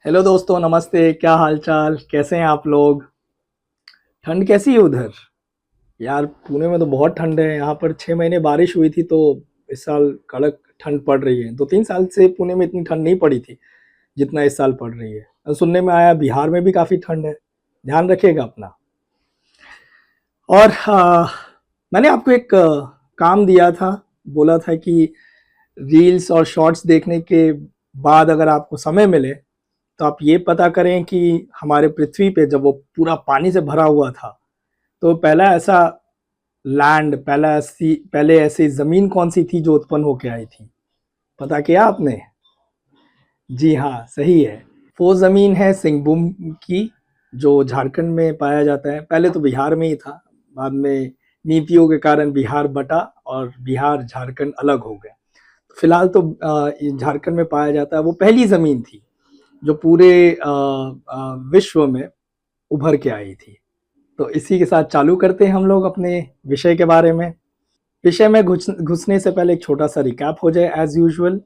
Hello दोस्तों, नमस्ते। क्या हाल चाल, कैसे हैं आप लोग? ठंड कैसी है उधर? यार पुणे में तो बहुत ठंड है। यहाँ पर 6 महीने बारिश हुई थी, तो इस साल कड़क ठंड पड़ रही है। 2-3 साल से पुणे में इतनी ठंड नहीं पड़ी थी जितना इस साल पड़ रही है। और सुनने में आया बिहार में भी काफ़ी ठंड है। ध्यान रखिएगा अपना। और मैंने आपको एक काम दिया था। बोला था कि रील्स और शॉर्ट्स देखने के बाद अगर आपको समय मिले तो आप ये पता करें कि हमारे पृथ्वी पे जब वो पूरा पानी से भरा हुआ था, तो पहले ऐसी ज़मीन कौन-सी थी जो उत्पन्न होके आई थी? पता किया आपने? जी हाँ, सही है। वो ज़मीन है सिंहभूम की, जो झारखंड में पाया जाता है। पहले तो बिहार में ही था, बाद में नीतियों के कारण बिहार बँटा और बिहार, झारखंड अलग हो गए। फिलहाल तो ये झारखंड में पाया जाता है। वो पहली ज़मीन थी जो पूरे विश्व में उभर के आई थी। तो इसी के साथ चालू करते हैं हम लोग अपने विषय के बारे में। विषय में घुसने से पहले एक छोटा सा रिकैप हो जाए एज यूजुअल।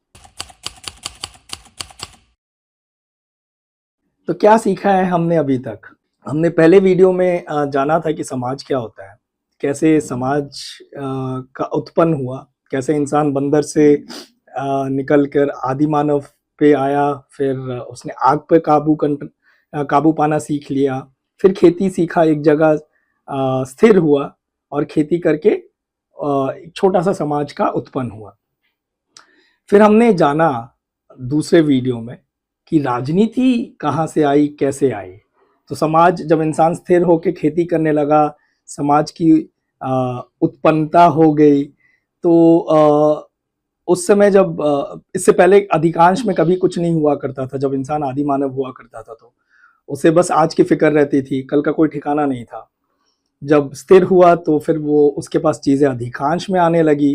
तो क्या सीखा है हमने अभी तक? हमने पहले वीडियो में जाना था कि समाज क्या होता है, कैसे समाज का उत्पन्न हुआ, कैसे इंसान बंदर से निकल कर आदि मानव पे आया, फिर उसने आग पे काबू पाना सीख लिया, फिर खेती सीखा, एक जगह स्थिर हुआ और खेती करके एक छोटा सा समाज का उत्पन्न हुआ। फिर हमने जाना दूसरे वीडियो में कि राजनीति कहाँ से आई, कैसे आई। तो समाज, जब इंसान स्थिर होकर खेती करने लगा, समाज की उत्पन्नता हो गई। तो उस समय जब इससे पहले अधिकांश में कभी कुछ नहीं हुआ करता था। जब इंसान आदि मानव हुआ करता था तो उसे बस आज की फिक्र रहती थी, कल का कोई ठिकाना नहीं था। जब स्थिर हुआ तो फिर वो उसके पास चीज़ें अधिकांश में आने लगी,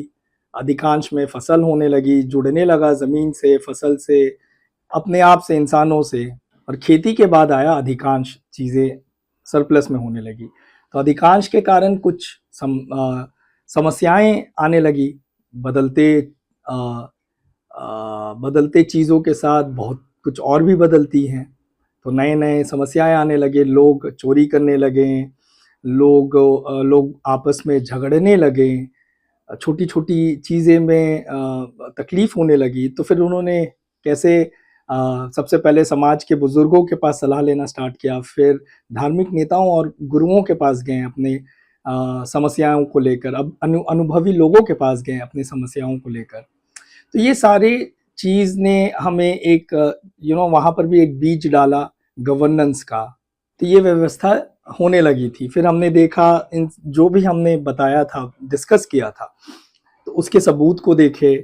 अधिकांश में फसल होने लगी, जुड़ने लगा ज़मीन से, फसल से, अपने आप से, इंसानों से। और खेती के बाद आया अधिकांश चीज़ें सरप्लस में होने लगी। तो अधिकांश के कारण कुछ समस्याएं आने लगी। बदलते अ, बदलते चीज़ों के साथ बहुत कुछ और भी बदलती हैं। तो नए नए समस्याएं आने लगे, लोग चोरी करने लगे, लोग आपस में झगड़ने लगे, छोटी छोटी चीज़ें में तकलीफ होने लगी। तो फिर उन्होंने कैसे सबसे पहले समाज के बुजुर्गों के पास सलाह लेना स्टार्ट किया, फिर धार्मिक नेताओं और गुरुओं के पास गए अपने समस्याओं को लेकर, अब अनुभवी लोगों के पास गए अपनी समस्याओं को लेकर। तो ये सारी चीज़ ने हमें एक वहाँ पर भी एक बीज डाला गवर्नेंस का। तो ये व्यवस्था होने लगी थी। फिर हमने देखा, इन जो भी हमने बताया था, डिस्कस किया था, तो उसके सबूत को देखे।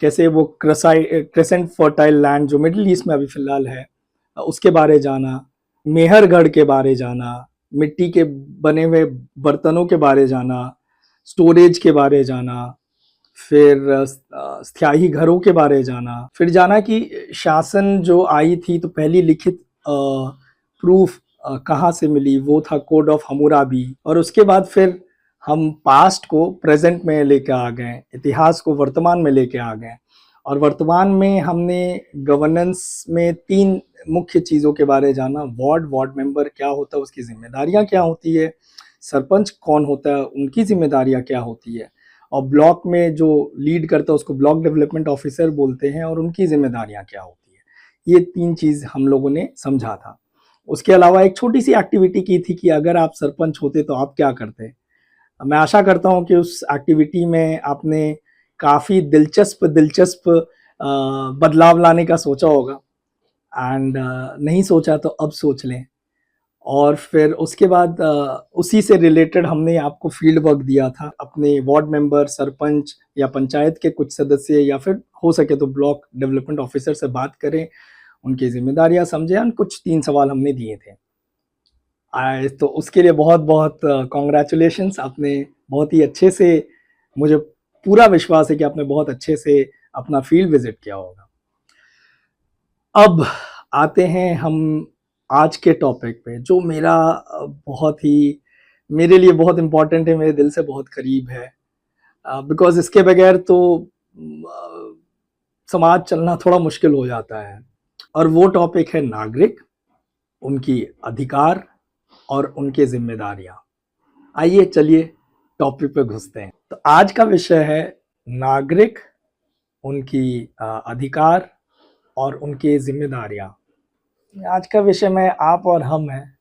कैसे वो क्रेसेंट फर्टाइल लैंड जो मिडिल ईस्ट में अभी फिलहाल है, उसके बारे जाना, मेहरगढ़ के बारे जाना, मिट्टी के बने हुए बर्तनों के बारे जाना, स्टोरेज के बारे जाना, फिर स्थायी घरों के बारे जाना। फिर जाना कि शासन जो आई थी तो पहली लिखित प्रूफ कहाँ से मिली, वो था कोड ऑफ हम्मुराबी। और उसके बाद फिर हम पास्ट को प्रेजेंट में लेके आ गए, इतिहास को वर्तमान में लेके आ गए। और वर्तमान में हमने गवर्नेंस में 3 मुख्य चीज़ों के बारे जाना। वार्ड मेंबर क्या होता है, उसकी जिम्मेदारियां क्या होती है, सरपंच कौन होता है, उनकी जिम्मेदारियां क्या होती है, और ब्लॉक में जो लीड करता है उसको ब्लॉक डेवलपमेंट ऑफिसर बोलते हैं, और उनकी जिम्मेदारियां क्या होती है। ये 3 चीज़ हम लोगों ने समझा था। उसके अलावा एक छोटी सी एक्टिविटी की थी कि अगर आप सरपंच होते तो आप क्या करते। मैं आशा करता हूँ कि उस एक्टिविटी में आपने काफ़ी दिलचस्प दिलचस्प बदलाव लाने का सोचा होगा। एंड नहीं सोचा तो अब सोच लें। और फिर उसके बाद उसी से रिलेटेड हमने आपको फील्ड वर्क दिया था। अपने वार्ड मेंबर, सरपंच या पंचायत के कुछ सदस्य, या फिर हो सके तो ब्लॉक डेवलपमेंट ऑफिसर से बात करें, उनकी जिम्मेदारियां समझें। और कुछ 3 सवाल हमने दिए थे। तो उसके लिए बहुत बहुत कॉन्ग्रेचुलेशंस। आपने बहुत ही अच्छे से, मुझे पूरा विश्वास है कि आपने बहुत अच्छे से अपना फील्ड विजिट किया होगा। अब आते हैं हम आज के टॉपिक पे, जो बहुत ही मेरे लिए बहुत इम्पोर्टेंट है, मेरे दिल से बहुत करीब है। बिकॉज इसके बगैर तो समाज चलना थोड़ा मुश्किल हो जाता है। और वो टॉपिक है नागरिक, उनकी अधिकार और उनके जिम्मेदारियां। आइए चलिए टॉपिक पे घुसते हैं। तो आज का विषय है नागरिक, उनकी अधिकार और उनके जिम्मेदारियां। आज का विषय में आप और हम हैं,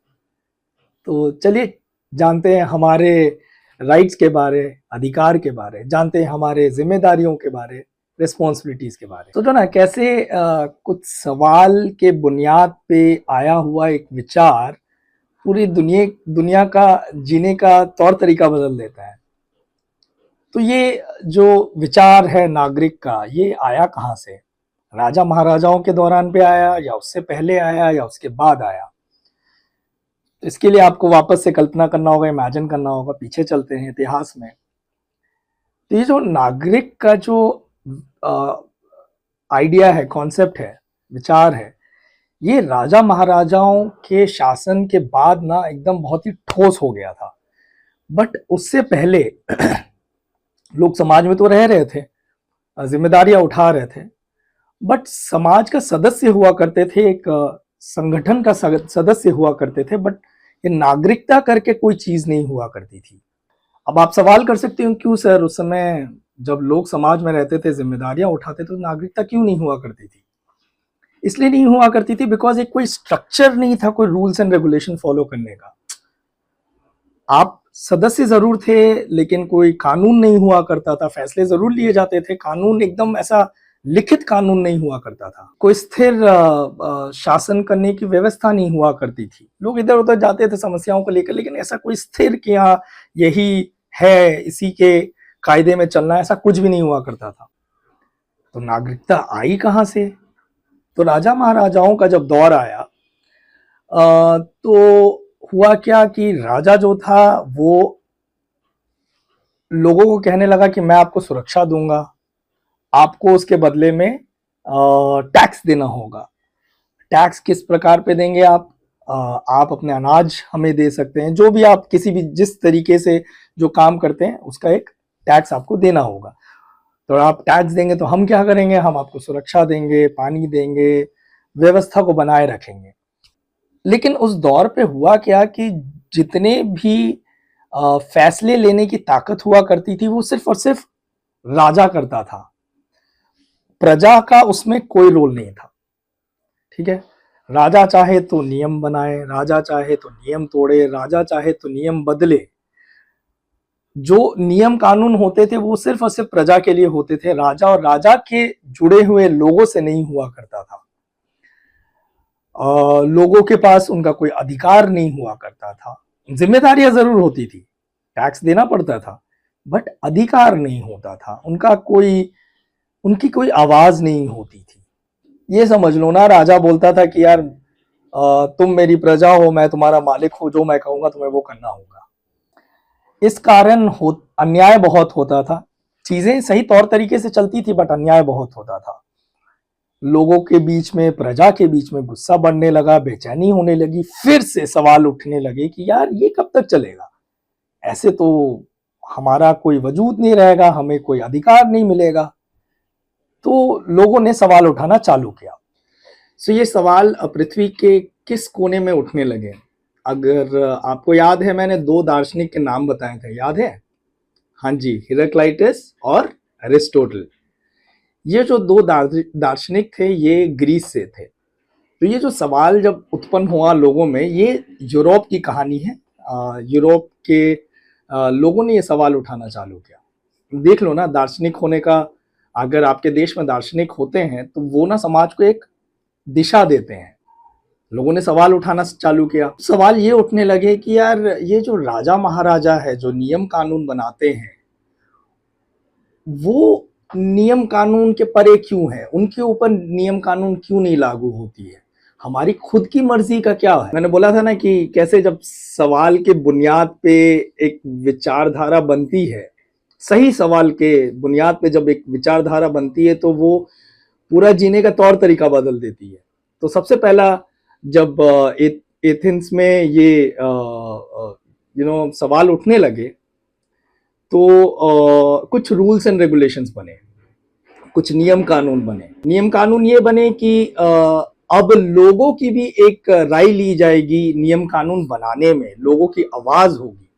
तो चलिए जानते हैं हमारे राइट्स के बारे, अधिकार के बारे, जानते हैं हमारे जिम्मेदारियों के बारे, रिस्पॉन्सिबिलिटीज के बारे। तो जो ना कैसे कुछ सवाल के बुनियाद पे आया हुआ एक विचार पूरी दुनिया का जीने का तौर तरीका बदल देता है। तो ये जो विचार है नागरिक का, ये आया कहाँ से? राजा महाराजाओं के दौरान पे आया, या उससे पहले आया, या उसके बाद आया? तो इसके लिए आपको वापस से कल्पना करना होगा, इमेजिन करना होगा। पीछे चलते हैं इतिहास में। तो ये जो नागरिक का जो आइडिया है, कॉन्सेप्ट है, विचार है, ये राजा महाराजाओं के शासन के बाद ना एकदम बहुत ही ठोस हो गया था। बट उससे पहले लोग समाज में तो रह रहे थे, जिम्मेदारियां उठा रहे थे, बट समाज का सदस्य हुआ करते थे, एक संगठन का सदस्य हुआ करते थे, बट ये नागरिकता करके कोई चीज नहीं हुआ करती थी। अब आप सवाल कर सकते हो क्यों सर, उस समय जब लोग समाज में रहते थे, जिम्मेदारियां उठाते थे, तो नागरिकता क्यों नहीं हुआ करती थी? इसलिए नहीं हुआ करती थी बिकॉज एक कोई स्ट्रक्चर नहीं था, कोई रूल्स एंड रेगुलेशन फॉलो करने का। आप सदस्य जरूर थे लेकिन कोई कानून नहीं हुआ करता था, फैसले जरूर लिए जाते थे, कानून एकदम ऐसा लिखित कानून नहीं हुआ करता था, कोई स्थिर शासन करने की व्यवस्था नहीं हुआ करती थी। लोग इधर उधर जाते थे समस्याओं को लेकर, लेकिन ऐसा कोई स्थिर कि हाँ यही है, इसी के कायदे में चलना, ऐसा कुछ भी नहीं हुआ करता था। तो नागरिकता आई कहाँ से? तो राजा महाराजाओं का जब दौर आया तो हुआ क्या कि राजा जो था वो लोगों को कहने लगा कि मैं आपको सुरक्षा दूंगा, आपको उसके बदले में टैक्स देना होगा। टैक्स किस प्रकार पे देंगे आप अपने अनाज हमें दे सकते हैं, जो भी आप किसी भी जिस तरीके से जो काम करते हैं उसका एक टैक्स आपको देना होगा। तो आप टैक्स देंगे तो हम क्या करेंगे, हम आपको सुरक्षा देंगे, पानी देंगे, व्यवस्था को बनाए रखेंगे। लेकिन उस दौर पे हुआ क्या कि जितने भी फैसले लेने की ताकत हुआ करती थी वो सिर्फ और सिर्फ राजा करता था, प्रजा का उसमें कोई रोल नहीं था। ठीक है, राजा चाहे तो नियम बनाए, राजा चाहे तो नियम तोड़े, राजा चाहे तो नियम बदले। जो नियम कानून होते थे वो सिर्फ और सिर्फ प्रजा के लिए होते थे, राजा और राजा के जुड़े हुए लोगों से नहीं हुआ करता था। लोगों के पास उनका कोई अधिकार नहीं हुआ करता था। जिम्मेदारियां जरूर होती थी, टैक्स देना पड़ता था, बट अधिकार नहीं होता था, उनकी कोई आवाज नहीं होती थी। ये समझ लो ना, राजा बोलता था कि यार तुम मेरी प्रजा हो, मैं तुम्हारा मालिक हूं, जो मैं कहूंगा तुम्हें वो करना होगा। इस कारण अन्याय बहुत होता था। चीजें सही तौर तरीके से चलती थी बट अन्याय बहुत होता था। लोगों के बीच में, प्रजा के बीच में गुस्सा बढ़ने लगा, बेचैनी होने लगी, फिर से सवाल उठने लगे कि यार ये कब तक चलेगा, ऐसे तो हमारा कोई वजूद नहीं रहेगा, हमें कोई अधिकार नहीं मिलेगा। तो लोगों ने सवाल उठाना चालू किया। सो ये सवाल पृथ्वी के किस कोने में उठने लगे? अगर आपको याद है, मैंने 2 दार्शनिक के नाम बताए थे, याद है? हाँ जी, हेराक्लाइटस और अरिस्टोटल। ये जो 2 दार्शनिक थे ये ग्रीस से थे। तो ये जो सवाल जब उत्पन्न हुआ लोगों में, ये यूरोप की कहानी है। यूरोप के लोगों ने ये सवाल उठाना चालू किया। देख लो ना, दार्शनिक होने का, अगर आपके देश में दार्शनिक होते हैं तो वो ना समाज को एक दिशा देते हैं। लोगों ने सवाल उठाना चालू किया। सवाल ये उठने लगे कि यार ये जो राजा महाराजा है, जो नियम कानून बनाते हैं, वो नियम कानून के परे क्यों है? उनके ऊपर नियम कानून क्यों नहीं लागू होती है? हमारी खुद की मर्जी का क्या है? मैंने बोला था ना कि कैसे जब सवाल के बुनियाद पे एक विचारधारा बनती है, सही सवाल के बुनियाद पे जब एक विचारधारा बनती है तो वो पूरा जीने का तौर तरीका बदल देती है। तो सबसे पहला जब एथेंस में ये सवाल उठने लगे तो कुछ रूल्स एंड रेगुलेशंस बने, कुछ नियम कानून बने। नियम कानून ये बने कि अब लोगों की भी एक राय ली जाएगी नियम कानून बनाने में, लोगों की आवाज होगी।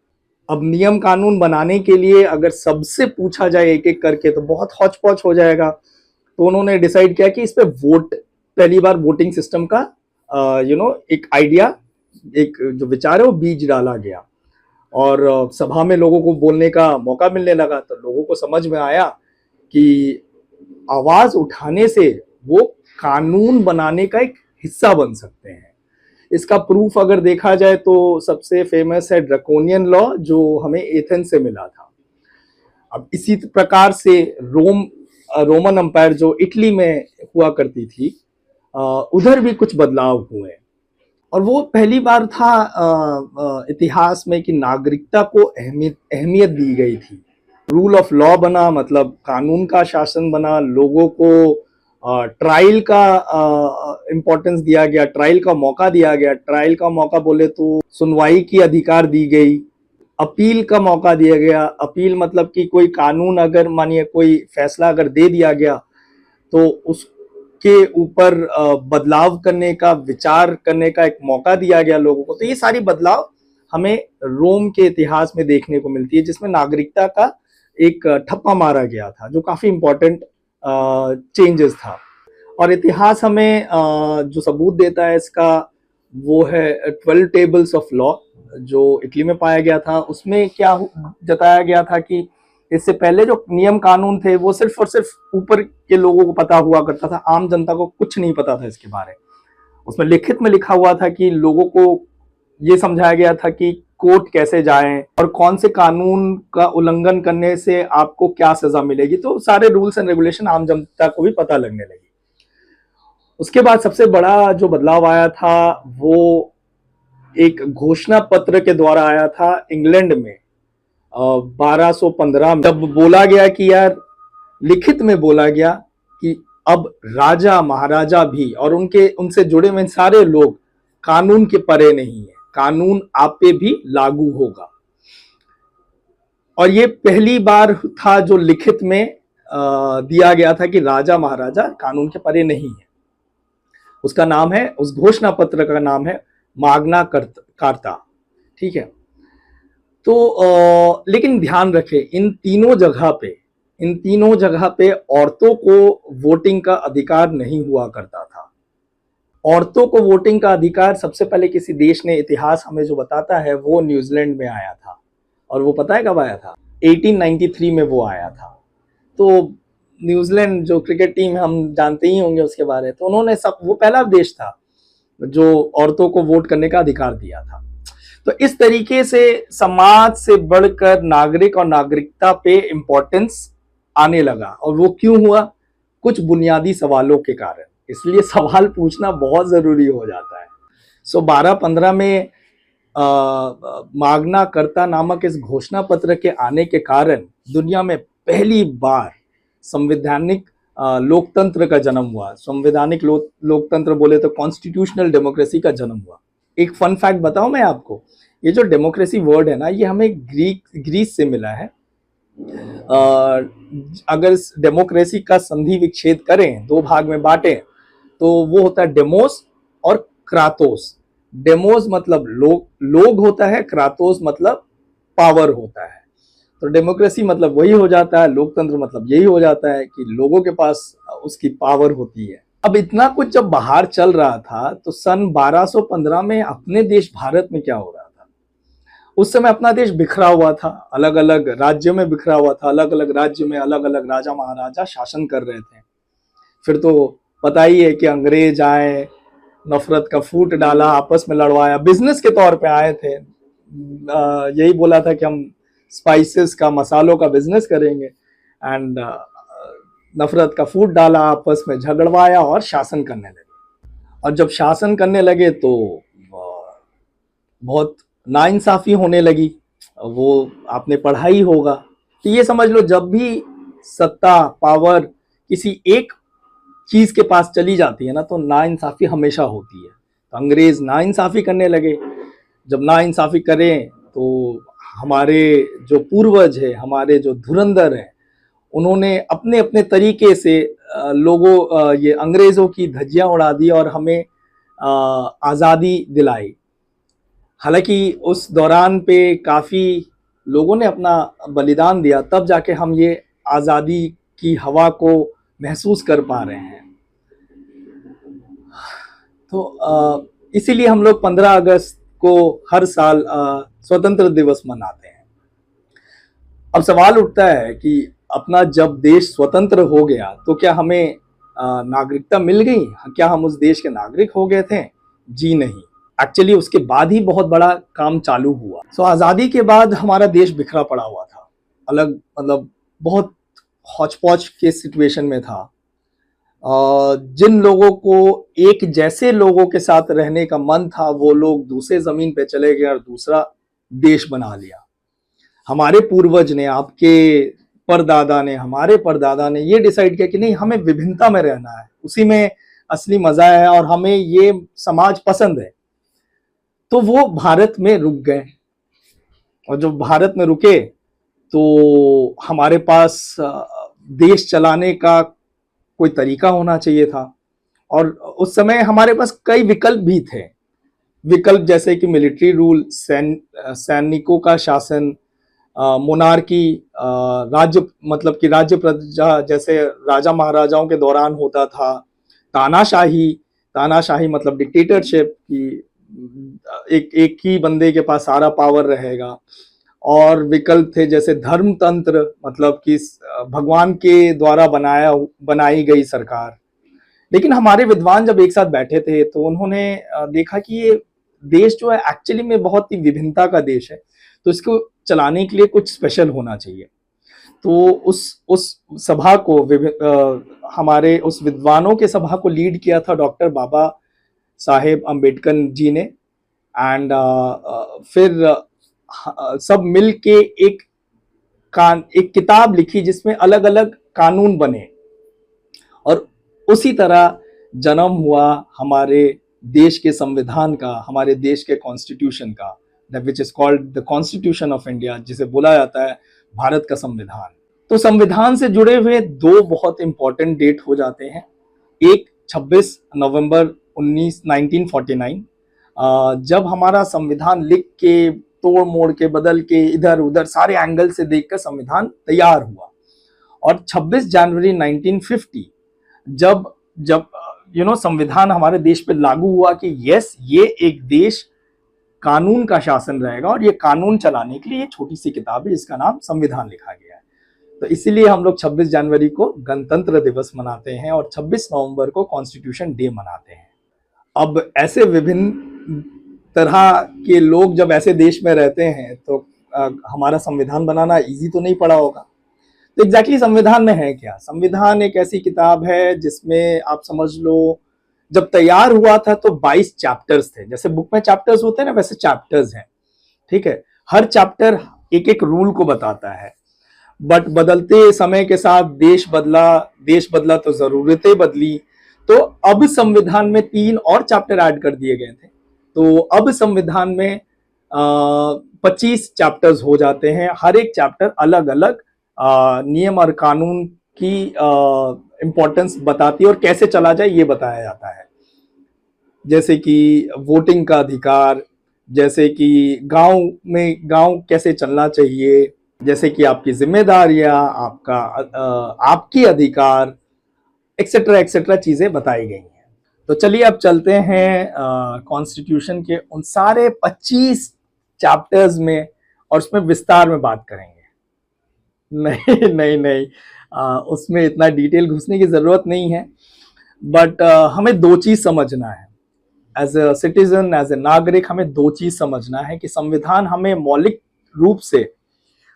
अब नियम कानून बनाने के लिए अगर सबसे पूछा जाए एक एक करके तो बहुत हौच पौच हो जाएगा। तो उन्होंने डिसाइड किया कि इस पे वोट, पहली बार वोटिंग सिस्टम का एक आइडिया, एक जो विचार है वो बीज डाला गया। और सभा में लोगों को बोलने का मौका मिलने लगा, तो लोगों को समझ में आया कि आवाज उठाने से वो कानून बनाने का एक हिस्सा बन सकते हैं। इसका प्रूफ अगर देखा जाए तो सबसे फेमस है ड्रैकोनियन लॉ, जो हमें एथेंस से मिला था। अब इसी प्रकार से रोमन अंपायर जो इटली में हुआ करती थी, उधर भी कुछ बदलाव हुए। और वो पहली बार था इतिहास में कि नागरिकता को अहमियत दी गई थी। रूल ऑफ लॉ बना, मतलब कानून का शासन बना, लोगों को ट्रायल का इम्पोर्टेंस दिया गया, ट्रायल का मौका दिया गया। ट्रायल का मौका बोले तो सुनवाई की अधिकार दी गई, अपील का मौका दिया गया। अपील मतलब कि कोई कानून अगर मानिए कोई फैसला अगर दे दिया गया तो उसके ऊपर बदलाव करने का, विचार करने का एक मौका दिया गया लोगों को। तो ये सारी बदलाव हमें रोम के इतिहास में देखने को मिलती है, जिसमें नागरिकता का एक ठप्पा मारा गया था, जो काफी इंपॉर्टेंट चेंजेस था। और इतिहास हमें जो सबूत देता है इसका, वो है 12 टेबल्स ऑफ लॉ जो इटली में पाया गया था। उसमें क्या जताया गया था कि इससे पहले जो नियम कानून थे वो सिर्फ और सिर्फ ऊपर के लोगों को पता हुआ करता था, आम जनता को कुछ नहीं पता था इसके बारे। उसमें लिखित में लिखा हुआ था कि लोगों को ये समझाया गया था कि कोर्ट कैसे जाएं और कौन से कानून का उल्लंघन करने से आपको क्या सजा मिलेगी। तो सारे रूल्स एंड रेगुलेशन आम जनता को भी पता लगने लगी। उसके बाद सबसे बड़ा जो बदलाव आया था वो एक घोषणा पत्र के द्वारा आया था इंग्लैंड में 1215 में। तब बोला गया कि यार, लिखित में बोला गया कि अब राजा महाराजा भी और उनसे जुड़े हुए सारे लोग कानून के परे नहीं है, कानून आप पे भी लागू होगा। और ये पहली बार था जो लिखित में दिया गया था कि राजा महाराजा कानून के परे नहीं है। उसका नाम है, उस घोषणा पत्र का नाम है माग्ना कार्ता। ठीक है। तो लेकिन ध्यान रखें, इन तीनों जगह पे औरतों को वोटिंग का अधिकार नहीं हुआ करता था। औरतों को वोटिंग का अधिकार सबसे पहले किसी देश ने, इतिहास हमें जो बताता है, वो न्यूजीलैंड में आया था। और वो पता है कब आया था? 1893 में वो आया था। तो न्यूजीलैंड जो क्रिकेट टीम है, हम जानते ही होंगे उसके बारे में। तो उन्होंने वो पहला देश था जो औरतों को वोट करने का अधिकार दिया था। तो इस तरीके से समाज से बढ़कर नागरिक और नागरिकता पे इंपॉर्टेंस आने लगा। और वो क्यों हुआ? कुछ बुनियादी सवालों के कारण। इसलिए सवाल पूछना बहुत जरूरी हो जाता है। 1215 में माग्ना कार्ता नामक इस घोषणा पत्र के आने के कारण दुनिया में पहली बार संवैधानिक लोकतंत्र का जन्म हुआ। संवैधानिक लोकतंत्र बोले तो कॉन्स्टिट्यूशनल डेमोक्रेसी का जन्म हुआ। एक फन फैक्ट बताऊं मैं आपको, ये जो डेमोक्रेसी वर्ड है ना, ये हमें ग्रीस से मिला है। अगर डेमोक्रेसी का संधि विच्छेद करें, दो भाग में बांटें, तो वो होता है डेमोस और क्रातोस। डेमोस मतलब लोग होता है, क्रातोस मतलब पावर होता है। तो डेमोक्रेसी मतलब वही हो जाता है, लोकतंत्र मतलब यही हो जाता है कि लोगों के पास उसकी पावर होती है। अब इतना कुछ जब बाहर चल रहा था, तो सन 1215 में अपने देश भारत में क्या हो रहा था? उस समय अपना देश बिखरा हुआ था, अलग अलग राज्यों में बिखरा हुआ था। अलग अलग राज्य में अलग अलग राजा महाराजा शासन कर रहे थे। फिर तो पता ही है कि अंग्रेज आए, नफरत का फूट डाला, आपस में लड़वाया, बिजनेस के तौर पे आए थे। यही बोला था कि हम स्पाइसेस का, मसालों का बिजनेस करेंगे। एंड नफरत का फूट डाला, आपस में झगड़वाया और शासन करने लगे। और जब शासन करने लगे तो बहुत नाइंसाफी होने लगी। वो आपने पढ़ा ही होगा। तो ये समझ लो, जब भी सत्ता, पावर किसी एक चीज के पास चली जाती है ना, तो नाइंसाफी हमेशा होती है। तो अंग्रेज नाइंसाफी करने लगे। जब नाइंसाफी करें तो हमारे जो पूर्वज है, हमारे जो धुरंधर हैं, उन्होंने अपने अपने तरीके से ये अंग्रेजों की धज्जियां उड़ा दी और हमें आज़ादी दिलाई। हालांकि उस दौरान पे काफ़ी लोगों ने अपना बलिदान दिया, तब जाके हम ये आज़ादी की हवा को महसूस कर पा रहे हैं। तो इसीलिए हम लोग 15 अगस्त को हर साल स्वतंत्र दिवस मनाते हैं। अब सवाल उठता है कि अपना जब देश स्वतंत्र हो गया तो क्या हमें नागरिकता मिल गई? क्या हम उस देश के नागरिक हो गए थे? जी नहीं। एक्चुअली उसके बाद ही बहुत बड़ा काम चालू हुआ। आज़ादी के बाद हमारा देश बिखरा पड़ा हुआ था, अलग मतलब बहुत हौच-पौच के सिचुएशन में था। जिन लोगों को एक जैसे लोगों के साथ रहने का मन था, वो लोग दूसरे ज़मीन पे चले गए और दूसरा देश बना लिया। हमारे पूर्वज ने, आपके परदादा ने, हमारे परदादा ने ये डिसाइड किया कि नहीं, हमें विभिन्नता में रहना है, उसी में असली मजा है और हमें ये समाज पसंद है। तो वो भारत में रुक गए और जब भारत में रुके तो हमारे पास देश चलाने का कोई तरीका होना चाहिए था और उस समय हमारे पास कई विकल्प भी थे। विकल्प जैसे कि मिलिट्री रूल, सैनिकों का शासन, मोनार्की, राज्य मतलब कि राज्य प्रजा जैसे राजा महाराजाओं के दौरान होता था, तानाशाही, तानाशाही मतलब डिक्टेटरशिप की एक एक ही बंदे के पास सारा पावर रहेगा। और विकल्प थे जैसे धर्मतंत्र, मतलब कि भगवान के द्वारा बनाई गई सरकार। लेकिन हमारे विद्वान जब एक साथ बैठे थे तो उन्होंने देखा कि ये देश जो है एक्चुअली में बहुत ही विभिन्नता का देश है, तो इसको चलाने के लिए कुछ स्पेशल होना चाहिए। तो उस सभा को हमारे उस विद्वानों के सभा को लीड किया था डॉक्टर बाबा साहेब अम्बेडकर जी ने। एंड फिर सब मिल के एक किताब लिखी जिसमें अलग अलग कानून बने और उसी तरह जन्म हुआ हमारे देश के संविधान का, हमारे देश के कॉन्स्टिट्यूशन का, which is called the constitution of India, जिसे बोला जाता है भारत का संविधान। तो संविधान से जुड़े हुए दो बहुत इंपॉर्टेंट डेट हो जाते हैं। एक 26 नवंबर 1949, जब हमारा संविधान लिख के, तोड़ मोड़ के, बदल के, इधर उधर सारे एंगल से देखकर संविधान तैयार हुआ। और 26 जनवरी 1950 जब संविधान हमारे देश पे लागू हुआ कि यस, ये एक देश कानून का शासन रहेगा और ये कानून चलाने के लिए छोटी सी किताब है जिसका नाम संविधान लिखा गया है। तो इसीलिए हम लोग 26 जनवरी को गणतंत्र दिवस मनाते हैं और 26 नवंबर को कॉन्स्टिट्यूशन डे मनाते हैं। अब ऐसे विभिन्न तरह के लोग जब ऐसे देश में रहते हैं तो हमारा संविधान बनाना इजी तो नहीं पड़ा होगा। तो एग्जैक्टली संविधान में है क्या? संविधान एक ऐसी किताब है जिसमें आप समझ लो, जब तैयार हुआ था तो 22 चैप्टर्स थे। जैसे बुक में चैप्टर्स होते हैं ना, वैसे चैप्टर्स हैं, ठीक है। हर चैप्टर एक एक रूल को बताता है। बट बदलते समय के साथ देश बदला तो जरूरतें बदली। तो अब संविधान में 3 और चैप्टर ऐड कर दिए गए थे। तो अब संविधान में 25 चैप्टर्स हो जाते हैं। हर एक चैप्टर अलग अलग नियम और कानून की इंपॉर्टेंस बताती है और कैसे चला जाए ये बताया जाता है। जैसे कि वोटिंग का अधिकार, जैसे कि गांव कैसे चलना चाहिए, जैसे कि आपकी जिम्मेदारियां, आपकी अधिकार, एक्सेट्रा एक्सेट्रा चीजें बताई गई हैं। तो चलिए अब चलते हैं कॉन्स्टिट्यूशन के उन सारे 25 चैप्टर्स में और उसमें विस्तार में बात करेंगे। नहीं नहीं नहीं, उसमें इतना डिटेल घुसने की जरूरत नहीं है। बट हमें दो चीज समझना है as a citizen, as a नागरिक। हमें दो चीज समझना है कि संविधान हमें मौलिक रूप से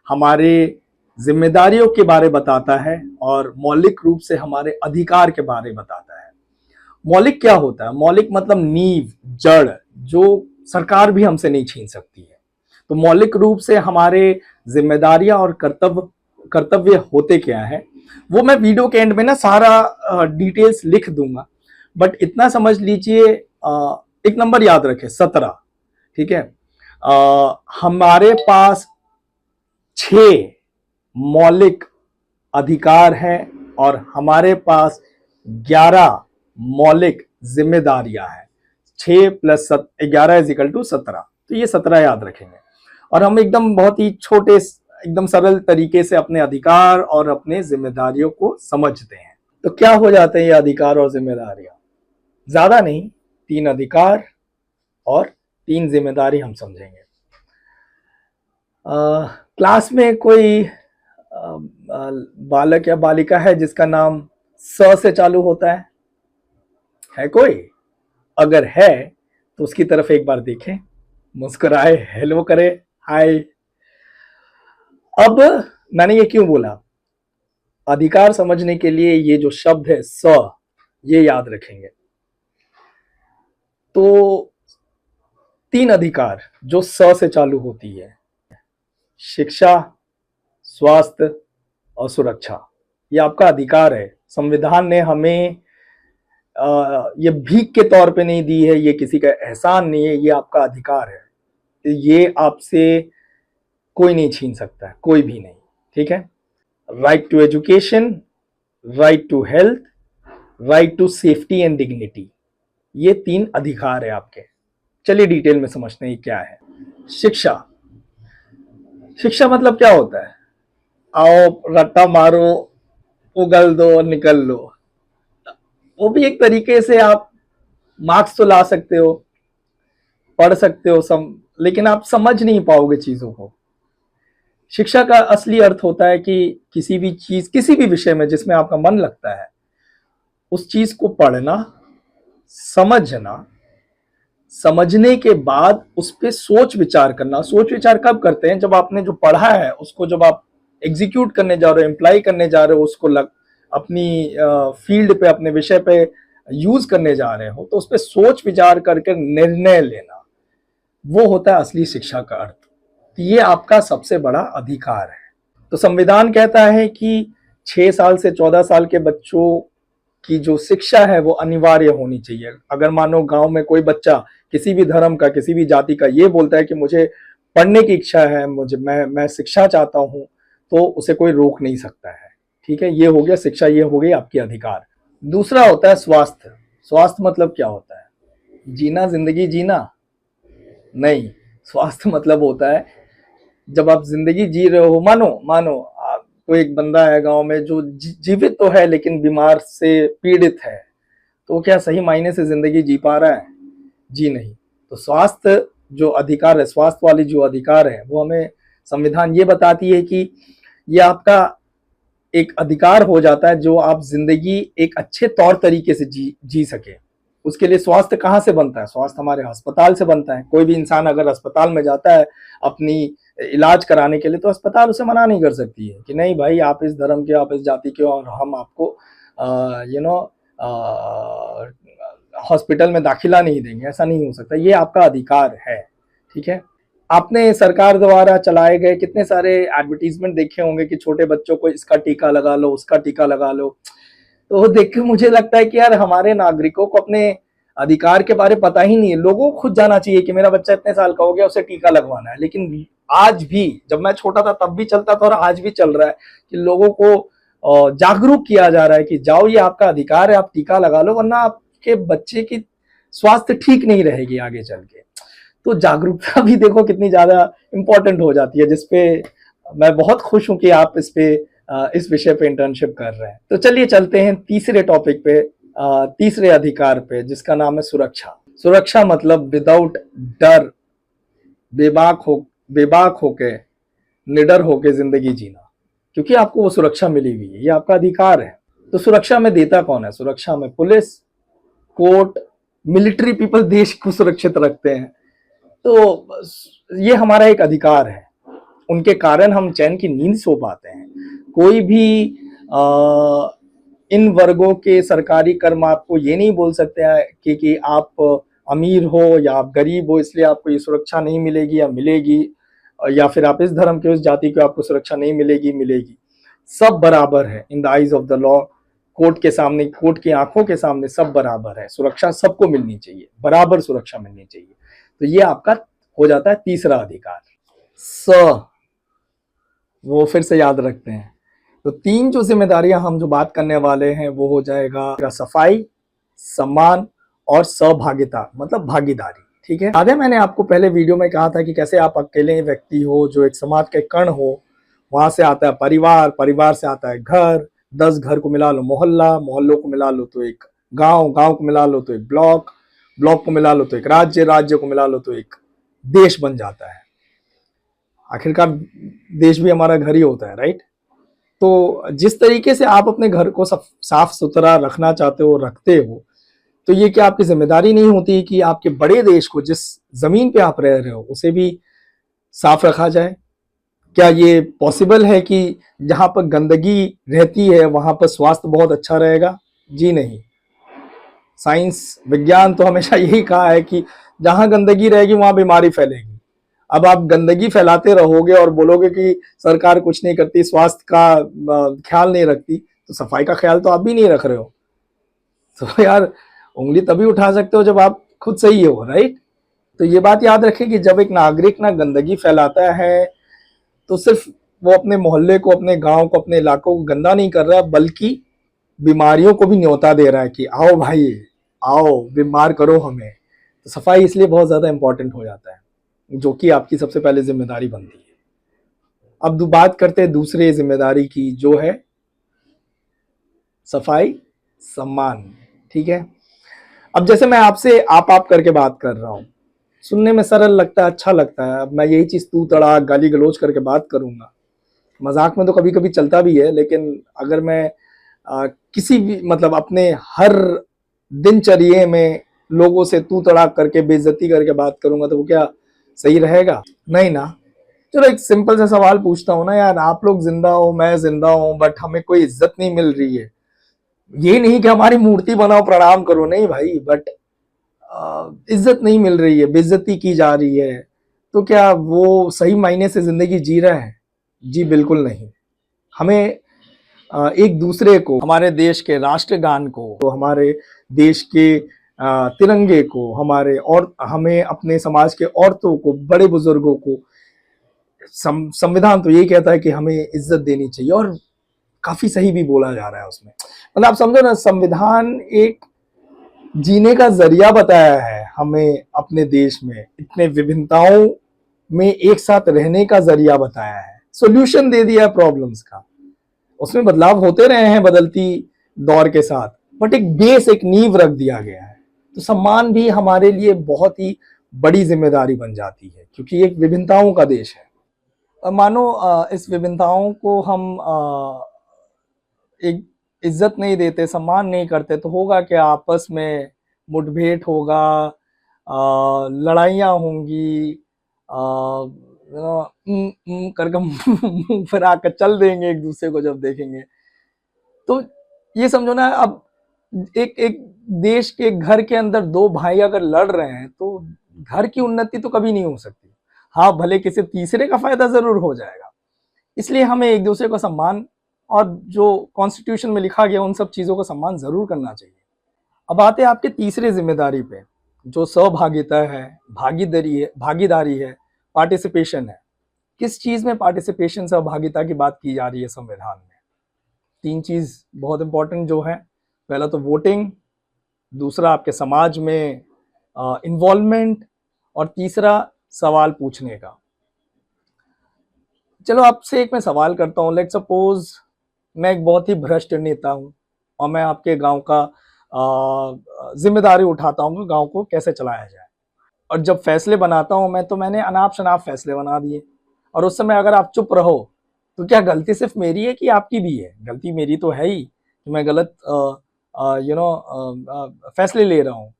हमारे जिम्मेदारियों के बारे बताता है और मौलिक रूप से हमारे अधिकार के बारे बताता है। मौलिक क्या होता है? मौलिक मतलब नींव, जड़, जो सरकार भी हमसे नहीं छीन सकती है। तो मौलिक रूप से हमारे जिम्मेदारियां और कर्तव्य होते क्या है, वो मैं वीडियो के एंड में ना सारा डिटेल्स लिख दूंगा। बट इतना समझ लीजिए, एक नंबर याद रखें, 17, ठीक है। हमारे पास 6 मौलिक अधिकार हैं और हमारे पास 11 मौलिक जिम्मेदारियां हैं। 6 + 11 = 17। तो ये 17 याद रखेंगे और हम एकदम बहुत ही छोटे एकदम सरल तरीके से अपने अधिकार और अपने जिम्मेदारियों को समझते हैं। तो क्या हो जाते हैं ये अधिकार और जिम्मेदारियां? ज्यादा नहीं, 3 अधिकार और 3 जिम्मेदारी हम समझेंगे। क्लास में कोई बालक या बालिका है जिसका नाम स से चालू होता है कोई? अगर है तो उसकी तरफ एक बार देखें, मुस्कुराए, हेलो करे, हाय। अब मैंने ये क्यों बोला? अधिकार समझने के लिए ये जो शब्द है स, ये याद रखेंगे। तो 3 अधिकार जो स से चालू होती है, शिक्षा, स्वास्थ्य और सुरक्षा, ये आपका अधिकार है। संविधान ने हमें ये भीख के तौर पे नहीं दी है, ये किसी का एहसान नहीं है, ये आपका अधिकार है। ये आपसे कोई नहीं छीन सकता है, कोई भी नहीं, ठीक है। Right to education, right to health, right to safety and dignity, ये 3 अधिकार है आपके। चलिए डिटेल में समझते हैं क्या है। शिक्षा, शिक्षा मतलब क्या होता है? आओ रट्टा मारो, उगल दो, निकल लो। वो भी एक तरीके से आप मार्क्स तो ला सकते हो, पढ़ सकते हो, लेकिन आप समझ नहीं पाओगे चीजों को। शिक्षा का असली अर्थ होता है कि किसी भी चीज, किसी भी विषय में जिसमें आपका मन लगता है, उस चीज को पढ़ना, समझना, समझने के बाद उस पर सोच विचार करना। सोच विचार कब करते हैं? जब आपने जो पढ़ा है उसको जब आप एग्जीक्यूट करने जा रहे हो, इम्प्लाई करने जा रहे हो, उसको अपनी फील्ड पे, अपने विषय पे यूज करने जा रहे हो, तो उस पर सोच विचार करके निर्णय लेना, वो होता है असली शिक्षा का अर्थ। तो ये आपका सबसे बड़ा अधिकार है। तो संविधान कहता है कि 6 साल से 14 साल के बच्चों की जो शिक्षा है वो अनिवार्य होनी चाहिए। अगर मानो गांव में कोई बच्चा किसी भी धर्म का, किसी भी जाति का ये बोलता है कि मुझे पढ़ने की इच्छा है, मैं शिक्षा चाहता हूं, तो उसे कोई रोक नहीं सकता है, ठीक है। ये हो गया शिक्षा, ये हो गई आपकी अधिकार। दूसरा होता है स्वास्थ्य। स्वास्थ्य मतलब क्या होता है? जीना, जिंदगी जीना नहीं। स्वास्थ्य मतलब होता है जब आप जिंदगी जी रहे हो, मानो कोई एक बंदा है गांव में जो जीवित तो है लेकिन बीमार से पीड़ित है, तो क्या सही मायने से जिंदगी जी पा रहा है? जी नहीं। तो स्वास्थ्य जो अधिकार है, स्वास्थ्य वाली जो अधिकार है, वो हमें संविधान ये बताती है कि ये आपका एक अधिकार हो जाता है जो आप जिंदगी एक अच्छे तौर तरीके से जी सके। उसके लिए स्वास्थ्य कहाँ से बनता है? स्वास्थ्य हमारे अस्पताल से बनता है। कोई भी इंसान अगर अस्पताल में जाता है अपनी इलाज कराने के लिए, तो अस्पताल उसे मना नहीं कर सकती है कि नहीं भाई, आप इस धर्म के, आप इस जाति के, और हम आपको हॉस्पिटल में दाखिला नहीं देंगे। ऐसा नहीं हो सकता, ये आपका अधिकार है, ठीक है। आपने सरकार द्वारा चलाए गए कितने सारे एडवर्टीजमेंट देखे होंगे कि छोटे बच्चों को इसका टीका लगा लो, उसका टीका लगा लो। तो वो देख के मुझे लगता है कि यार, हमारे नागरिकों को अपने अधिकार के बारे में पता ही नहीं है। लोगों को खुद जाना चाहिए कि मेरा बच्चा इतने साल का हो गया, उसे टीका लगवाना है। लेकिन आज भी, जब मैं छोटा था तब भी चलता था और आज भी चल रहा है कि लोगों को जागरूक किया जा रहा है कि जाओ, ये आपका अधिकार है, आप टीका लगा लो, वरना आपके बच्चे की स्वास्थ्य ठीक नहीं रहेगी आगे चल के। तो जागरूकता भी देखो कितनी ज्यादा इंपॉर्टेंट हो जाती है, जिसपे मैं बहुत खुश हूं कि आप इस विषय पे इंटर्नशिप कर रहे हैं। तो चलिए चलते हैं तीसरे टॉपिक पे, तीसरे अधिकार पे, जिसका नाम है सुरक्षा। सुरक्षा मतलब विदाउट डर, बेबाक होके, निडर होके जिंदगी जीना, क्योंकि आपको वो सुरक्षा मिली हुई है, ये आपका अधिकार है। तो सुरक्षा में देता कौन है? सुरक्षा में पुलिस, कोर्ट, मिलिट्री पीपल देश को सुरक्षित रखते हैं। तो ये हमारा एक अधिकार है, उनके कारण हम चैन की नींद सो पाते हैं। कोई भी इन वर्गों के सरकारी कर्म आपको ये नहीं बोल सकते हैं कि आप अमीर हो या आप गरीब हो इसलिए आपको ये सुरक्षा नहीं मिलेगी या मिलेगी, या फिर आप इस धर्म के, उस जाति को, आपको सुरक्षा नहीं मिलेगी। सब बराबर है in the eyes of the law. Court के सामने, कोर्ट की आंखों के सामने सब बराबर है। सुरक्षा सबको मिलनी चाहिए, बराबर सुरक्षा मिलनी चाहिए। तो ये आपका हो जाता है तीसरा अधिकार। वो फिर से याद रखते हैं तो 3 जो ज़िम्मेदारियाँ हम जो बात करने वाले हैं वो हो जाएगा सफाई, सम्मान और सहभागिता मतलब भागीदारी, ठीक है? याद है मैंने आपको पहले वीडियो में कहा था कि कैसे आप अकेले व्यक्ति हो जो एक समाज के कण हो, वहाँ से आता है परिवार, परिवार से आता है घर, 10 घर को मिला लो मोहल्ला, मोहल्लों को मिला लो तो एक गाँव, गाँव को मिला लो तो एक ब्लॉक, ब्लॉक को मिला लो तो एक राज्य, राज्य को मिला लो तो एक देश बन जाता है। आखिरकार देश भी हमारा घर ही होता है, राइट? तो जिस तरीके से आप अपने घर को साफ सुथरा रखना चाहते हो, रखते हो, तो ये क्या आपकी जिम्मेदारी नहीं होती कि आपके बड़े देश को, जिस जमीन पे आप रह रहे हो, उसे भी साफ रखा जाए? क्या ये पॉसिबल है कि जहां पर गंदगी रहती है वहां पर स्वास्थ्य बहुत अच्छा रहेगा? जी नहीं। साइंस, विज्ञान तो हमेशा यही कहा है कि जहां गंदगी रहेगी वहां बीमारी फैलेगी। अब आप गंदगी फैलाते रहोगे और बोलोगे कि सरकार कुछ नहीं करती, स्वास्थ्य का ख्याल नहीं रखती, तो सफाई का ख्याल तो आप भी नहीं रख रहे हो। तो यार उंगली तभी उठा सकते हो जब आप खुद सही हो, राइट? तो ये बात याद रखें कि जब एक नागरिक ना गंदगी फैलाता है तो सिर्फ वो अपने मोहल्ले को, अपने गांव को, अपने इलाकों को गंदा नहीं कर रहा, बल्कि बीमारियों को भी न्योता दे रहा है कि आओ भाई, आओ बीमार करो हमें। तो सफाई इसलिए बहुत ज्यादा इंपॉर्टेंट हो जाता है, जो कि आपकी सबसे पहले जिम्मेदारी बनती है। अब बात करते हैं दूसरे जिम्मेदारी की, जो है सफाई सम्मान, ठीक है? अब जैसे मैं आपसे आप करके बात कर रहा हूं, सुनने में सरल लगता है, अच्छा लगता है। अब मैं यही चीज तू तड़ाक गाली गलौज करके बात करूंगा, मजाक में तो कभी कभी चलता भी है, लेकिन अगर मैं किसी भी मतलब अपने हर दिनचर्या में लोगों से तू तड़ाक करके बेइज्जती करके बात करूंगा तो वो क्या सही रहेगा? नहीं ना। चलो एक सिंपल सा सवाल पूछता हूँ ना यार, आप लोग जिंदा हो, मैं जिंदा हूँ, बट हमें कोई इज्जत नहीं मिल रही है। ये नहीं कि हमारी मूर्ति बनाओ प्रणाम करो, नहीं भाई, बट इज्जत नहीं मिल रही है, बेइज्जती की जा रही है, तो क्या वो सही मायने से जिंदगी जी रहा है? जी बिल्कुल नहीं। हमें एक दूसरे को, हमारे देश के राष्ट्रगान को, तो हमारे देश के तिरंगे को, हमारे और हमें अपने समाज के औरतों को, बड़े बुजुर्गों को, संविधान तो यही कहता है कि हमें इज्जत देनी चाहिए, और काफी सही भी बोला जा रहा है उसमें। मतलब आप समझो ना, संविधान एक जीने का जरिया बताया है हमें, अपने देश में इतने विभिन्नताओं में एक साथ रहने का जरिया बताया है, सॉल्यूशन दे दिया है प्रॉब्लम्स का। उसमें बदलाव होते रहे हैं बदलती दौर के साथ, बट एक बेस, एक नींव रख दिया गया है। तो सम्मान भी हमारे लिए बहुत ही बड़ी जिम्मेदारी बन जाती है, क्योंकि एक विभिन्नताओं का देश है। मानो इस विभिन्नताओं को हम एक इज्जत नहीं देते, सम्मान नहीं करते, तो होगा क्या? आपस में मुठभेड़ होगा, लड़ाइयाँ होंगी, करके मुंह फिरा कर चल देंगे एक दूसरे को जब देखेंगे। तो ये समझो ना, अब एक एक देश के घर के अंदर दो भाई अगर लड़ रहे हैं तो घर की उन्नति तो कभी नहीं हो सकती। हाँ, भले किसी तीसरे का फायदा जरूर हो जाएगा। इसलिए हमें एक दूसरे को सम्मान, और जो कॉन्स्टिट्यूशन में लिखा गया उन सब चीजों का सम्मान जरूर करना चाहिए। अब आते हैं आपके तीसरे जिम्मेदारी पे, जो सहभागिता है, भागीदारी है, पार्टिसिपेशन है। किस चीज में पार्टिसिपेशन, सहभागिता की बात की जा रही है संविधान में? 3 चीज बहुत इंपॉर्टेंट जो है। पहला तो वोटिंग, दूसरा आपके समाज में इन्वॉल्वमेंट, और तीसरा सवाल पूछने का। चलो आपसे एक मैं सवाल करता हूँ। लेट सपोज मैं एक बहुत ही भ्रष्ट नेता हूँ और मैं आपके गांव का जिम्मेदारी उठाता हूँ कि गांव को कैसे चलाया जाए, और जब फैसले बनाता हूँ मैं, तो मैंने अनाप शनाप फैसले बना दिए, और उस समय अगर आप चुप रहो तो क्या गलती सिर्फ मेरी है कि आपकी भी है? गलती मेरी तो है ही कि मैं गलत फैसले ले रहा हूँ,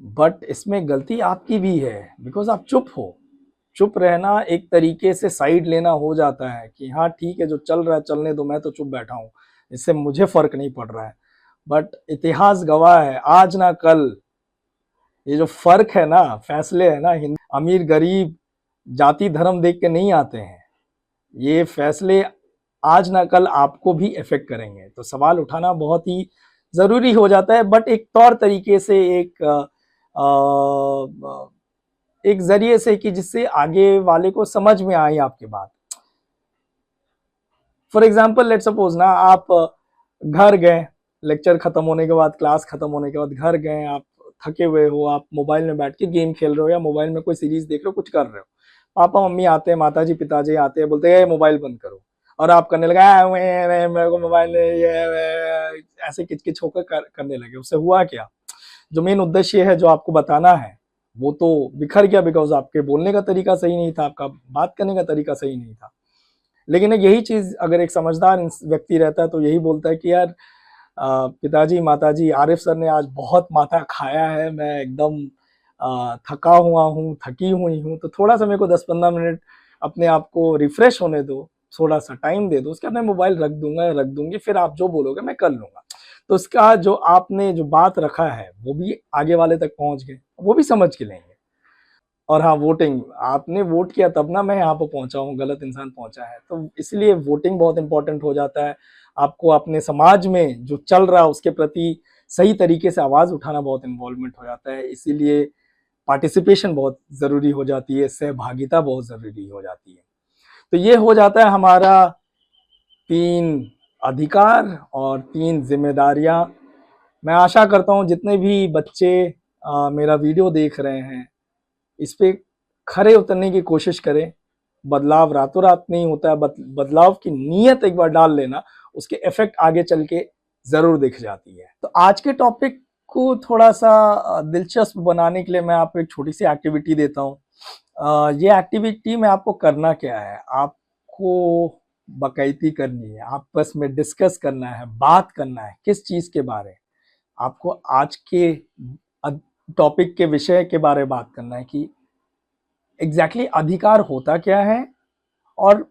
बट इसमें गलती आपकी भी है, बिकॉज आप चुप हो। चुप रहना एक तरीके से साइड लेना हो जाता है कि हाँ ठीक है, जो चल रहा है चलने दो, मैं तो चुप बैठा हूँ, इससे मुझे फर्क नहीं पड़ रहा है। बट इतिहास गवाह है, आज ना कल ये जो फर्क है ना, फैसले है ना, अमीर गरीब जाति धर्म देख के नहीं आते हैं। ये फैसले आज ना कल आपको भी इफेक्ट करेंगे। तो सवाल उठाना बहुत ही जरूरी हो जाता है, बट एक तौर तरीके से, एक जरिए से कि जिससे आगे वाले को समझ में आए आपकी बात। फॉर एग्जाम्पल लेट सपोज ना, आप घर गए, लेक्चर खत्म होने के बाद, क्लास खत्म होने के बाद घर गए, आप थके हुए हो, आप मोबाइल में बैठ के गेम खेल रहे हो या मोबाइल में कोई सीरीज देख रहे हो, कुछ कर रहे हो, पापा मम्मी आते हैं, माता जी पिताजी आते हैं, बोलते हैं मोबाइल बंद करो, और आप करने लगा मेरे को मोबाइल ऐसे किचकिच होकर करने लगे। उससे हुआ क्या, जो मेन उद्देश्य है जो आपको बताना है वो तो बिखर गया, बिकॉज आपके बोलने का तरीका सही नहीं था, आपका बात करने का तरीका सही नहीं था। लेकिन यही चीज अगर एक समझदार व्यक्ति रहता है तो यही बोलता है कि यार पिताजी माताजी, आरिफ सर ने आज बहुत माथा खाया है, मैं एकदम थका हुआ हूँ, थकी हुई हूँ, तो थोड़ा सा मेरे को 10-15 मिनट अपने आप को रिफ्रेश होने दो, थोड़ा सा टाइम दे दो, उसके बाद मैं मोबाइल रख दूंगा, रख दूंगी, फिर आप जो बोलोगे मैं कर लूंगा। तो उसका जो आपने जो बात रखा है वो भी आगे वाले तक पहुंच गए, वो भी समझ के लेंगे। और हाँ, वोटिंग, आपने वोट किया तब ना मैं यहाँ पर पहुंचा हूँ, गलत इंसान पहुंचा है, तो इसलिए वोटिंग बहुत इंपॉर्टेंट हो जाता है। आपको अपने समाज में जो चल रहा है उसके प्रति सही तरीके से आवाज उठाना बहुत इन्वॉल्वमेंट हो जाता है, इसीलिए पार्टिसिपेशन बहुत जरूरी हो जाती है, सहभागिता बहुत जरूरी हो जाती है। तो ये हो जाता है हमारा 3 अधिकार और 3 जिम्मेदारियां। मैं आशा करता हूँ जितने भी बच्चे मेरा वीडियो देख रहे हैं इस पे खरे उतरने की कोशिश करें। बदलाव रातों रात नहीं होता है, बदलाव की नीयत एक बार डाल लेना, उसके इफेक्ट आगे चल के जरूर दिख जाती है। तो आज के टॉपिक को थोड़ा सा दिलचस्प बनाने के लिए मैं आपको एक छोटी सी एक्टिविटी देता हूँ। ये एक्टिविटी में आपको करना क्या है, आपको बाकायदगी करनी है, आपस में डिस्कस करना है, बात करना है। किस चीज के बारे, आपको आज के टॉपिक के विषय के बारे में बात करना है कि एग्जैक्टली अधिकार होता क्या है, और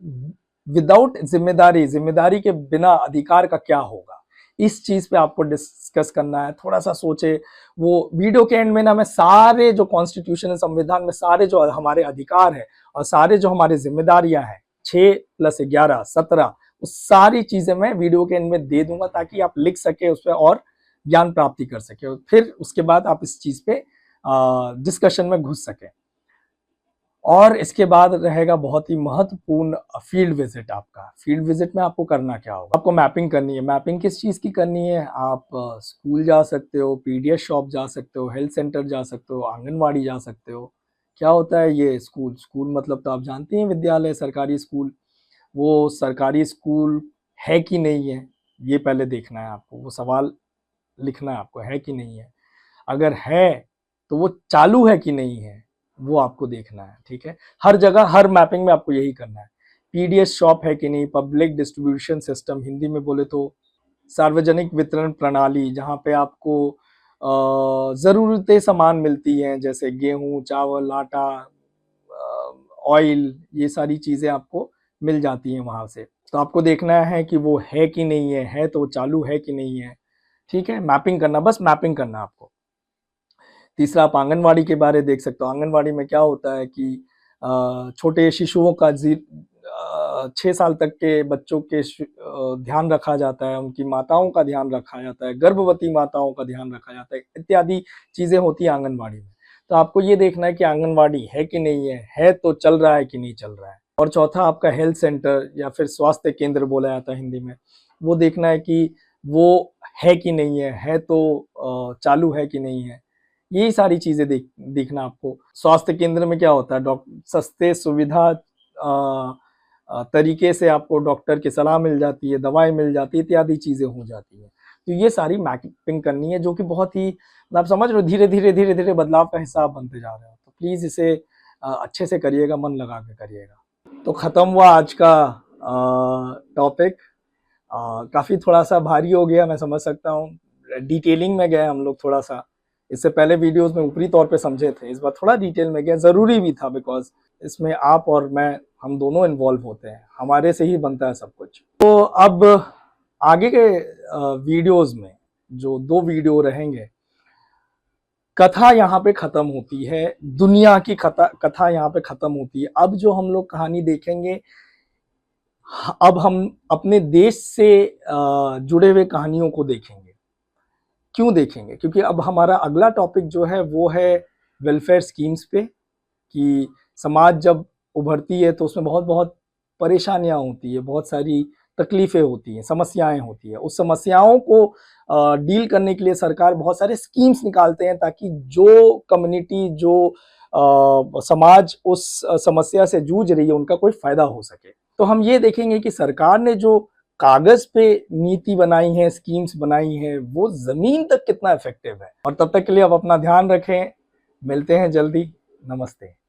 विदाउट जिम्मेदारी, जिम्मेदारी के बिना अधिकार का क्या होगा, इस चीज पे आपको डिस्कस करना है। थोड़ा सा सोचे। वो वीडियो के एंड में ना मैं सारे जो कॉन्स्टिट्यूशन है, संविधान में सारे जो हमारे अधिकार है और सारे जो हमारी जिम्मेदारियां हैं, 6+11 17, उस सारी चीजें मैं वीडियो के एंड में दे दूंगा ताकि आप लिख सके उस पर और ज्ञान प्राप्ति कर सके, फिर उसके बाद आप इस चीज पे डिस्कशन में घुस सके। और इसके बाद रहेगा बहुत ही महत्वपूर्ण फील्ड विजिट। आपका फील्ड विजिट में आपको करना क्या होगा, आपको मैपिंग करनी है। मैपिंग किस चीज़ की करनी है, आप स्कूल जा सकते हो, पीडीएस शॉप जा सकते हो, हेल्थ सेंटर जा सकते हो, आंगनवाड़ी जा सकते हो। क्या होता है ये स्कूल, स्कूल मतलब तो आप जानते हैं विद्यालय, सरकारी स्कूल। वो सरकारी स्कूल है कि नहीं है ये पहले देखना है आपको, वो सवाल लिखना है आपको, है कि नहीं है। अगर है तो वो चालू है कि नहीं है वो आपको देखना है, ठीक है। हर जगह हर मैपिंग में आपको यही करना है। पीडीएस शॉप है कि नहीं, पब्लिक डिस्ट्रीब्यूशन सिस्टम, हिंदी में बोले तो सार्वजनिक वितरण प्रणाली, जहाँ पे आपको ज़रूरतें सामान मिलती हैं, जैसे गेहूं, चावल, आटा, ऑयल, ये सारी चीज़ें आपको मिल जाती हैं वहाँ से। तो आपको देखना है कि वो है कि नहीं है तो चालू है कि नहीं है, ठीक है। मैपिंग करना, बस मैपिंग करना आपको। तीसरा, आप आंगनवाड़ी के बारे देख सकते हो। आंगनवाड़ी में क्या होता है कि छोटे शिशुओं का 6 साल तक के बच्चों के ध्यान रखा जाता है, उनकी माताओं का ध्यान रखा जाता है, गर्भवती माताओं का ध्यान रखा जाता है, इत्यादि चीज़ें होती है आंगनवाड़ी में। तो आपको ये देखना है कि आंगनवाड़ी है कि नहीं है तो चल रहा है कि नहीं चल रहा है। और चौथा, आपका हेल्थ सेंटर या फिर स्वास्थ्य केंद्र बोला जाता है हिंदी में, वो देखना है कि वो है कि नहीं है तो चालू है कि नहीं है। यही सारी चीज़ें देखना आपको। स्वास्थ्य केंद्र में क्या होता है, सस्ते सुविधा तरीके से आपको डॉक्टर की सलाह मिल जाती है, दवाएं मिल जाती है, इत्यादि चीज़ें हो जाती हैं। तो ये सारी मैपिंग करनी है, जो कि बहुत ही, आप समझ रहे हो, धीरे धीरे धीरे धीरे बदलाव का हिस्सा आप बनते जा रहे हो। तो प्लीज़ इसे अच्छे से करिएगा, मन लगा के करिएगा। तो ख़त्म हुआ आज का टॉपिक। काफ़ी थोड़ा सा भारी हो गया, मैं समझ सकता हूँ। डिटेलिंग में गए हम लोग थोड़ा सा, इससे पहले वीडियोस में ऊपरी तौर पे समझे थे, इस बार थोड़ा डिटेल में गया, ज़रूरी भी था, बिकॉज इसमें आप और मैं, हम दोनों इन्वॉल्व होते हैं, हमारे से ही बनता है सब कुछ। तो अब आगे के वीडियोस में जो 2 वीडियो रहेंगे, कथा यहाँ पे खत्म होती है, दुनिया की कथा यहाँ पे खत्म होती है। अब जो हम लोग कहानी देखेंगे, अब हम अपने देश से जुड़े हुए कहानियों को देखेंगे। क्यों देखेंगे, क्योंकि अब हमारा अगला टॉपिक जो है वो है वेलफेयर स्कीम्स पे, कि समाज जब उभरती है तो उसमें बहुत बहुत परेशानियां होती है, बहुत सारी तकलीफ़ें होती हैं, समस्याएँ होती हैं। उस समस्याओं को डील करने के लिए सरकार बहुत सारे स्कीम्स निकालते हैं ताकि जो कम्युनिटी, जो समाज उस समस्या से जूझ रही है, उनका कोई फ़ायदा हो सके। तो हम ये देखेंगे कि सरकार ने जो कागज़ पे नीति बनाई है, स्कीम्स बनाई हैं, वो ज़मीन तक कितना इफ़ेक्टिव है। और तब तक के लिए आप अपना ध्यान रखें। मिलते हैं जल्दी। नमस्ते।